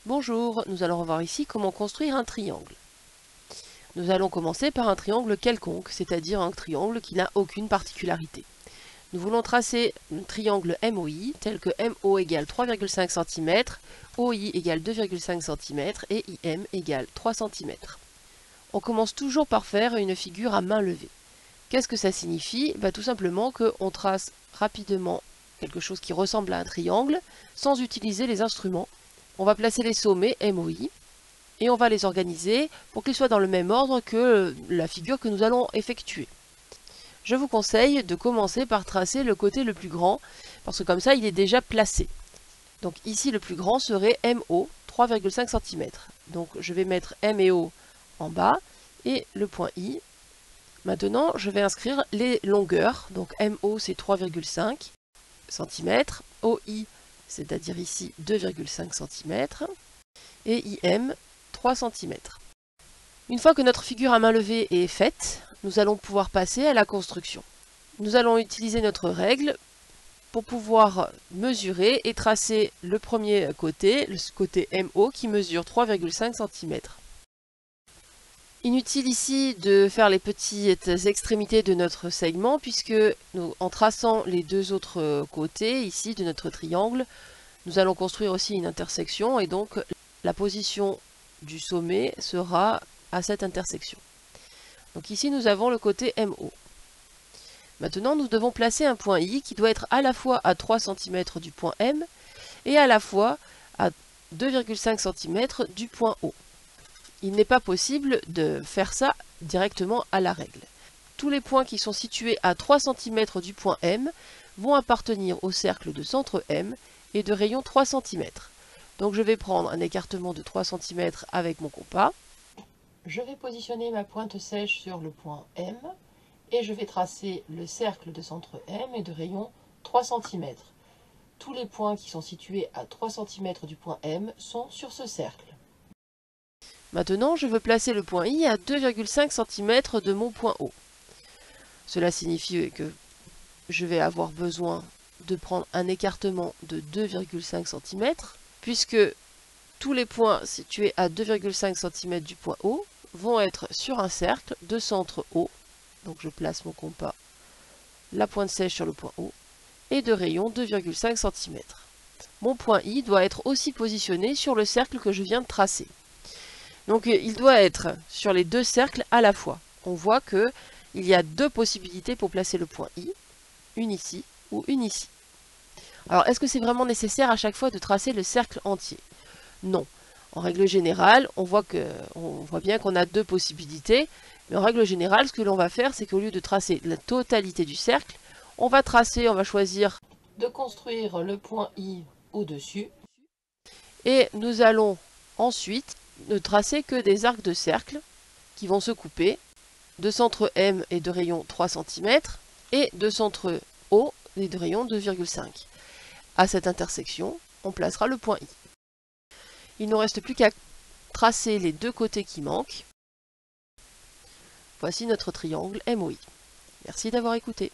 Bonjour, nous allons voir ici comment construire un triangle. Nous allons commencer par un triangle quelconque, c'est-à-dire un triangle qui n'a aucune particularité. Nous voulons tracer un triangle MOI, tel que MO égale 3,5 cm, OI égale 2,5 cm et IM égale 3 cm. On commence toujours par faire une figure à main levée. Qu'est-ce que ça signifie? Tout simplement qu'on trace rapidement quelque chose qui ressemble à un triangle sans utiliser les instruments. On va placer les sommets MOI et on va les organiser pour qu'ils soient dans le même ordre que la figure que nous allons effectuer. Je vous conseille de commencer par tracer le côté le plus grand parce que comme ça il est déjà placé. Donc ici le plus grand serait MO 3,5 cm. Donc je vais mettre M et O en bas et le point I. Maintenant je vais inscrire les longueurs. Donc MO c'est 3,5 cm, OI c'est-à-dire ici 2,5 cm, et IM 3 cm. Une fois que notre figure à main levée est faite, nous allons pouvoir passer à la construction. Nous allons utiliser notre règle pour pouvoir mesurer et tracer le premier côté, le côté MO qui mesure 3,5 cm. Inutile ici de faire les petites extrémités de notre segment puisque en traçant les deux autres côtés ici de notre triangle, nous allons construire aussi une intersection et donc la position du sommet sera à cette intersection. Donc ici nous avons le côté MO. Maintenant nous devons placer un point I qui doit être à la fois à 3 cm du point M et à la fois à 2,5 cm du point O. Il n'est pas possible de faire ça directement à la règle. Tous les points qui sont situés à 3 cm du point M vont appartenir au cercle de centre M et de rayon 3 cm. Donc je vais prendre un écartement de 3 cm avec mon compas. Je vais positionner ma pointe sèche sur le point M et je vais tracer le cercle de centre M et de rayon 3 cm. Tous les points qui sont situés à 3 cm du point M sont sur ce cercle. Maintenant, je veux placer le point I à 2,5 cm de mon point O. Cela signifie que je vais avoir besoin de prendre un écartement de 2,5 cm, puisque tous les points situés à 2,5 cm du point O vont être sur un cercle de centre O. Donc je place mon compas, la pointe sèche sur le point O, et de rayon 2,5 cm. Mon point I doit être aussi positionné sur le cercle que je viens de tracer. Donc il doit être sur les deux cercles à la fois. On voit qu'il y a deux possibilités pour placer le point I, une ici ou une ici. Alors est-ce que c'est vraiment nécessaire à chaque fois de tracer le cercle entier? Non. En règle générale, on voit bien qu'on a deux possibilités, mais en règle générale, ce que l'on va faire, c'est qu'au lieu de tracer la totalité du cercle, on va choisir de construire le point I au-dessus, et nous allons ensuite ne tracer que des arcs de cercle qui vont se couper de centre M et de rayon 3 cm et de centre O et de rayon 2,5. À cette intersection, on placera le point I. Il ne nous reste plus qu'à tracer les deux côtés qui manquent. Voici notre triangle MOI. Merci d'avoir écouté.